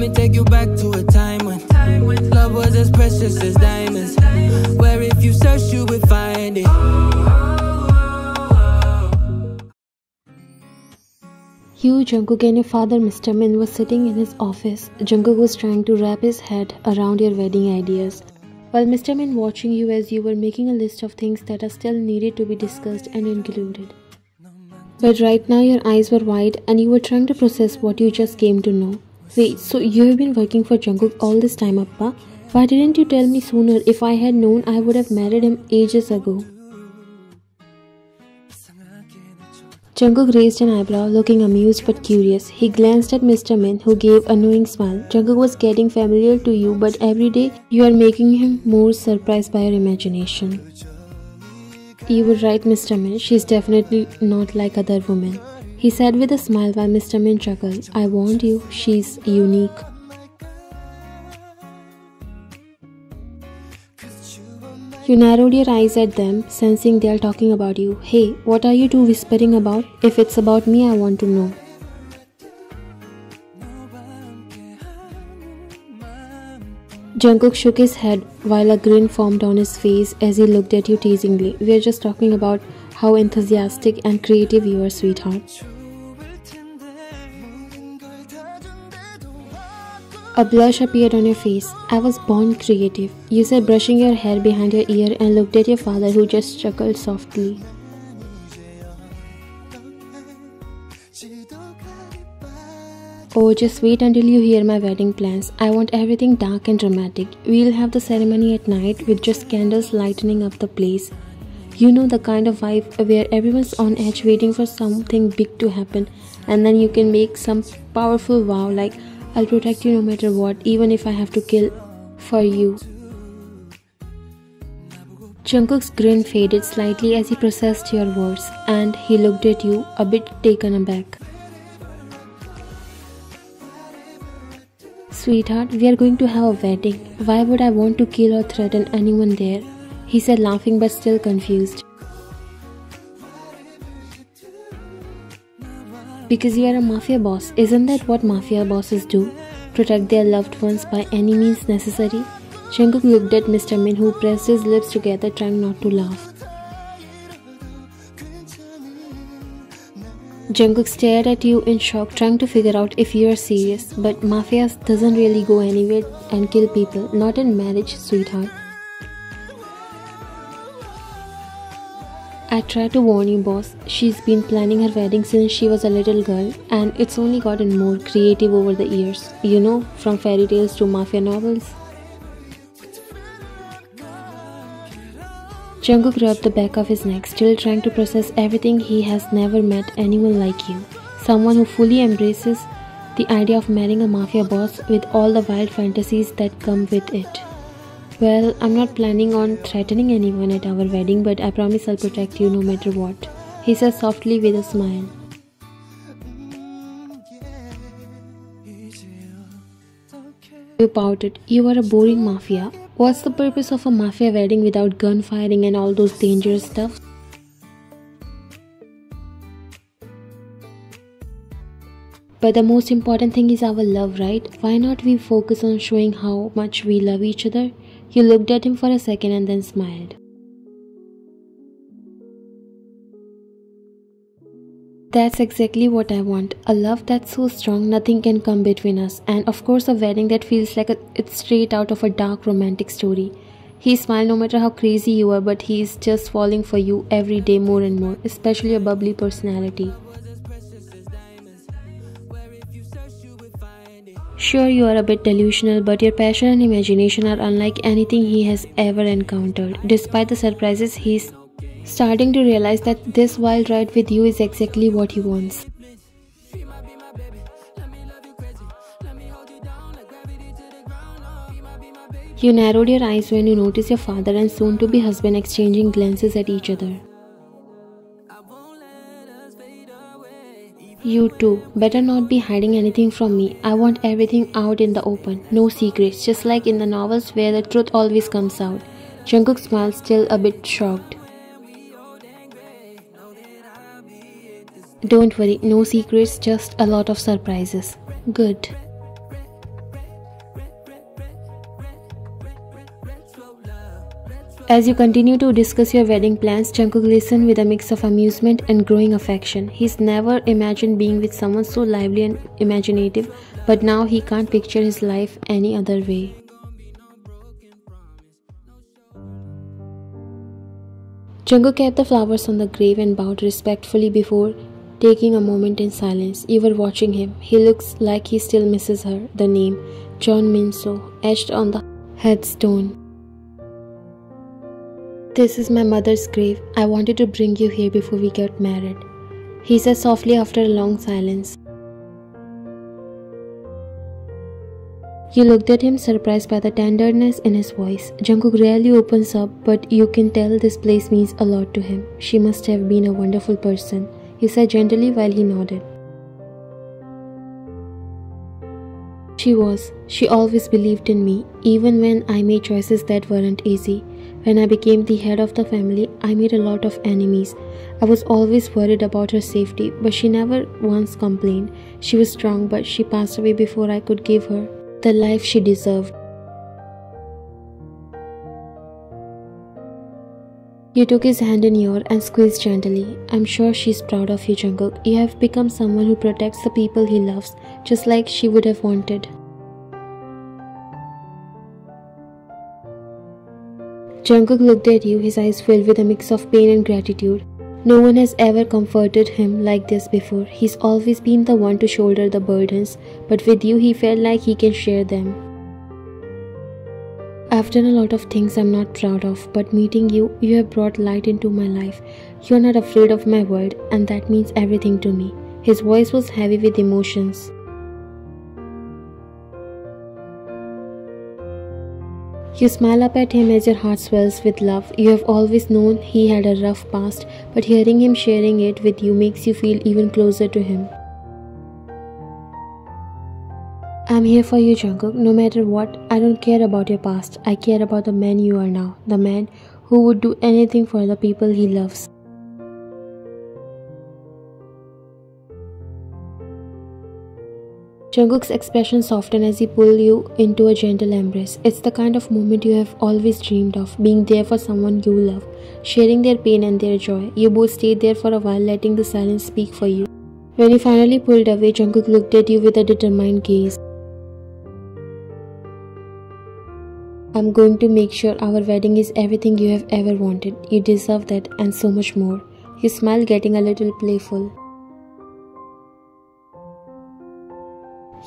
me take you back to a time when love was as precious as diamonds, where if you search you would find it. You, Jungkook, and your father, Mr. Min, was sitting in his office. Jungkook was trying to wrap his head around your wedding ideas, while Mr. Min watching you as you were making a list of things that are still needed to be discussed and included. But right now your eyes were wide and you were trying to process what you just came to know. Wait, so you have been working for Jungkook all this time, Appa? Why didn't you tell me sooner? If I had known, I would have married him ages ago. Jungkook raised an eyebrow, looking amused but curious. He glanced at Mr. Min, who gave a knowing smile. Jungkook was getting familiar to you, but every day you are making him more surprised by your imagination. You were right, Mr. Min. She's definitely not like other women, he said with a smile while Mr. Min chuckled. I warned you, she's unique. You narrowed your eyes at them, sensing they are talking about you. Hey, what are you two whispering about? If it's about me, I want to know. Jungkook shook his head while a grin formed on his face as he looked at you teasingly. We're just talking about how enthusiastic and creative you are, sweetheart. A blush appeared on your face. I was born creative, you said, brushing your hair behind your ear, and looked at your father, who just chuckled softly. Oh, just wait until you hear my wedding plans. I want everything dark and dramatic. We'll have the ceremony at night with just candles lightening up the place. You know, the kind of vibe where everyone's on edge waiting for something big to happen, and then you can make some powerful vow like, I'll protect you no matter what, even if I have to kill for you. Jungkook's grin faded slightly as he processed your words, and he looked at you, a bit taken aback. Sweetheart, we are going to have a wedding. Why would I want to kill or threaten anyone there? He said, laughing but still confused. Because you are a mafia boss. Isn't that what mafia bosses do? Protect their loved ones by any means necessary? Jungkook looked at Mr. Min, who pressed his lips together, trying not to laugh. Jungkook stared at you in shock, trying to figure out if you are serious. But mafia doesn't really go anywhere and kill people. Not in marriage, sweetheart. I tried to warn you, boss. She's been planning her wedding since she was a little girl, and it's only gotten more creative over the years. You know, from fairy tales to mafia novels. Jungkook rubbed the back of his neck, still trying to process everything. He has never met anyone like you. Someone who fully embraces the idea of marrying a mafia boss with all the wild fantasies that come with it. Well, I'm not planning on threatening anyone at our wedding, but I promise I'll protect you no matter what, he said softly with a smile. You pouted. You are a boring mafia. What's the purpose of a mafia wedding without gunfiring and all those dangerous stuff? But the most important thing is our love, right? Why not we focus on showing how much we love each other? You looked at him for a second and then smiled. That's exactly what I want. A love that's so strong nothing can come between us. And of course a wedding that feels like it's straight out of a dark romantic story. He smiled. No matter how crazy you are, but he's just falling for you every day more and more. Especially your bubbly personality. Sure, you are a bit delusional, but your passion and imagination are unlike anything he has ever encountered. Despite the surprises, he's starting to realize that this wild ride with you is exactly what he wants. You narrowed your eyes when you noticed your father and soon-to-be husband exchanging glances at each other. You too. Better not be hiding anything from me. I want everything out in the open. No secrets, just like in the novels where the truth always comes out. Jungkook smiled, still a bit shocked. Don't worry, no secrets, just a lot of surprises. Good. As you continue to discuss your wedding plans, Jungkook listens with a mix of amusement and growing affection. He's never imagined being with someone so lively and imaginative, but now he can't picture his life any other way. Jungkook kept the flowers on the grave and bowed respectfully before taking a moment in silence. You were watching him. He looks like he still misses her. The name, John Min-soo, etched on the headstone. "This is my mother's grave. I wanted to bring you here before we got married," he said softly after a long silence. You looked at him, surprised by the tenderness in his voice. Jungkook rarely opens up, but you can tell this place means a lot to him. "She must have been a wonderful person," he said gently while he nodded. "She was. She always believed in me, even when I made choices that weren't easy. When I became the head of the family, I made a lot of enemies. I was always worried about her safety, but she never once complained. She was strong, but she passed away before I could give her the life she deserved." You took his hand in yours and squeezed gently. "I'm sure she's proud of you, Jungkook. You have become someone who protects the people he loves, just like she would have wanted." Jungkook looked at you, his eyes filled with a mix of pain and gratitude. No one has ever comforted him like this before. He's always been the one to shoulder the burdens, but with you he felt like he can share them. "I've done a lot of things I'm not proud of, but meeting you, you have brought light into my life. You're not afraid of my world, and that means everything to me." His voice was heavy with emotions. You smile up at him as your heart swells with love. You have always known he had a rough past, but hearing him sharing it with you makes you feel even closer to him. "I'm here for you, Jungkook. No matter what, I don't care about your past. I care about the man you are now, the man who would do anything for the people he loves." Jungkook's expression softened as he pulled you into a gentle embrace. It's the kind of moment you have always dreamed of, being there for someone you love, sharing their pain and their joy. You both stayed there for a while, letting the silence speak for you. When he finally pulled away, Jungkook looked at you with a determined gaze. "I'm going to make sure our wedding is everything you have ever wanted. You deserve that and so much more." He smiled, getting a little playful.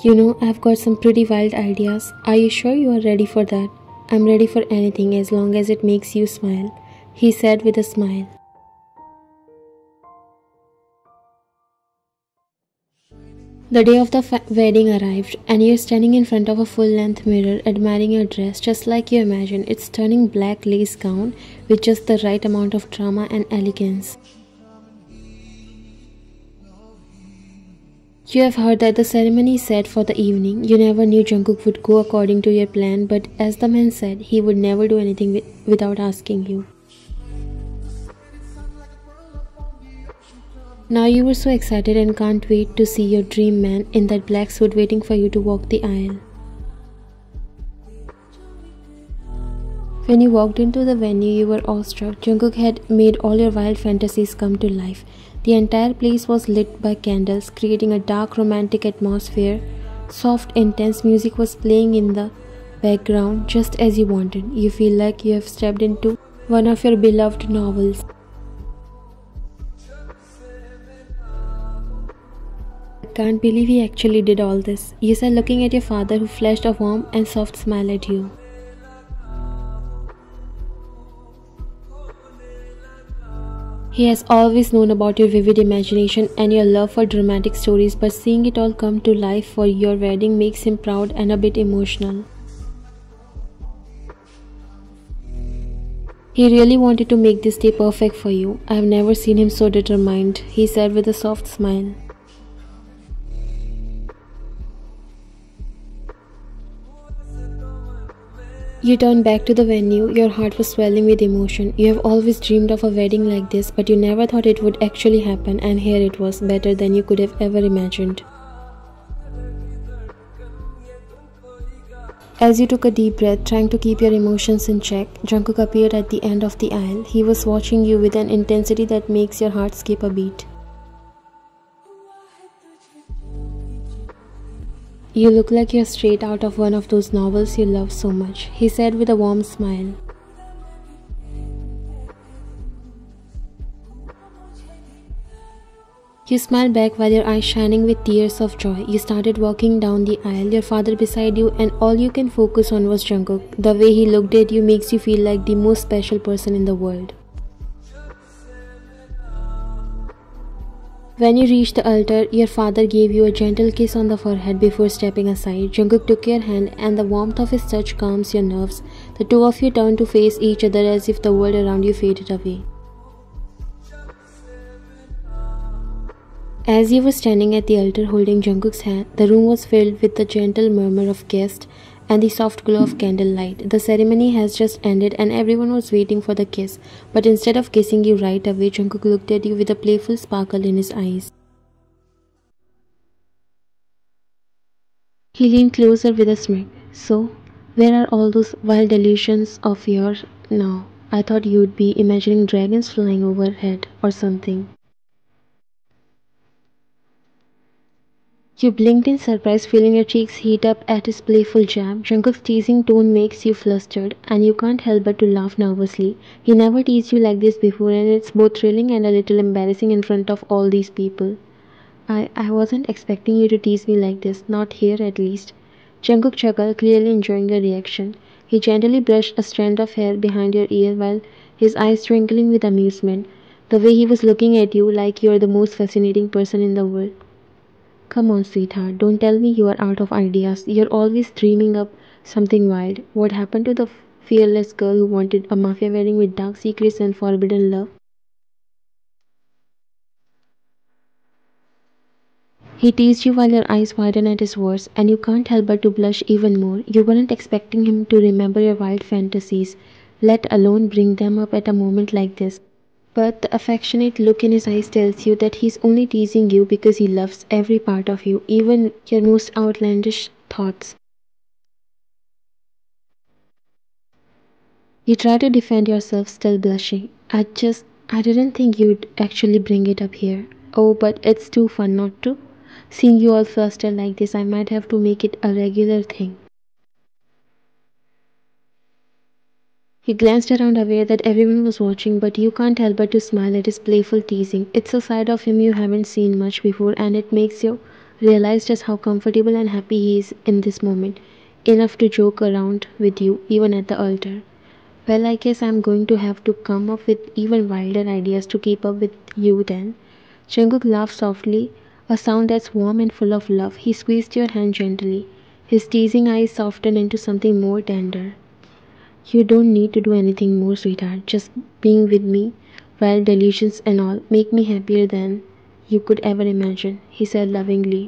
"You know, I've got some pretty wild ideas. Are you sure you are ready for that?" "I'm ready for anything as long as it makes you smile," he said with a smile. The day of the wedding arrived, and you're standing in front of a full-length mirror admiring your dress just like you imagined. Its stunning black lace gown with just the right amount of drama and elegance. You have heard that the ceremony is set for the evening. You never knew Jungkook would go according to your plan, but as the man said, he would never do anything without asking you. Now you were so excited and can't wait to see your dream man in that black suit waiting for you to walk the aisle. When you walked into the venue, you were awestruck. Jungkook had made all your wild fantasies come to life. The entire place was lit by candles, creating a dark, romantic atmosphere. Soft, intense music was playing in the background just as you wanted. You feel like you have stepped into one of your beloved novels. "I can't believe he actually did all this," you said, looking at your father, who flashed a warm and soft smile at you. He has always known about your vivid imagination and your love for dramatic stories, but seeing it all come to life for your wedding makes him proud and a bit emotional. "He really wanted to make this day perfect for you. I have never seen him so determined," he said with a soft smile. You turned back to the venue. Your heart was swelling with emotion. You have always dreamed of a wedding like this, but you never thought it would actually happen, and here it was, better than you could have ever imagined. As you took a deep breath, trying to keep your emotions in check, Jungkook appeared at the end of the aisle. He was watching you with an intensity that makes your heart skip a beat. You look like you're straight out of one of those novels you love so much, he said with a warm smile. You smiled back while your eyes shining with tears of joy. You started walking down the aisle, your father beside you, and all you can focus on was Jungkook. The way he looked at you makes you feel like the most special person in the world. When you reached the altar, your father gave you a gentle kiss on the forehead before stepping aside. Jungkook took your hand, and the warmth of his touch calms your nerves. The two of you turned to face each other as if the world around you faded away. As you were standing at the altar holding Jungkook's hand, the room was filled with the gentle murmur of guests and the soft glow of candlelight. The ceremony has just ended and everyone was waiting for the kiss, but instead of kissing you right away, Jungkook looked at you with a playful sparkle in his eyes. He leaned closer with a smirk. So, where are all those wild delusions of yours now? I thought you'd be imagining dragons flying overhead or something. You blinked in surprise, feeling your cheeks heat up at his playful jab. Jungkook's teasing tone makes you flustered, and you can't help but to laugh nervously. He never teased you like this before, and it's both thrilling and a little embarrassing in front of all these people. I wasn't expecting you to tease me like this, not here at least. Jungkook chuckled, clearly enjoying your reaction. He gently brushed a strand of hair behind your ear while his eyes twinkling with amusement. The way he was looking at you like you're the most fascinating person in the world. Come on, sweetheart, don't tell me you are out of ideas. You're always dreaming up something wild. What happened to the fearless girl who wanted a mafia wedding with dark secrets and forbidden love? He teased you while your eyes widened at his words, and you can't help but to blush even more. You weren't expecting him to remember your wild fantasies, let alone bring them up at a moment like this. But the affectionate look in his eyes tells you that he's only teasing you because he loves every part of you, even your most outlandish thoughts. You try to defend yourself, still blushing. I didn't think you'd actually bring it up here. Oh, but it's too fun not to. Seeing you all flustered like this, I might have to make it a regular thing. He glanced around aware that everyone was watching, but you can't help but to smile at his playful teasing. It's a side of him you haven't seen much before, and it makes you realize just how comfortable and happy he is in this moment, enough to joke around with you, even at the altar. Well, I guess I'm going to have to come up with even wilder ideas to keep up with you then. Jungkook laughed softly, a sound that's warm and full of love. He squeezed your hand gently. His teasing eyes softened into something more tender. You don't need to do anything more, sweetheart. Just being with me, while delusions and all, make me happier than you could ever imagine, he said lovingly.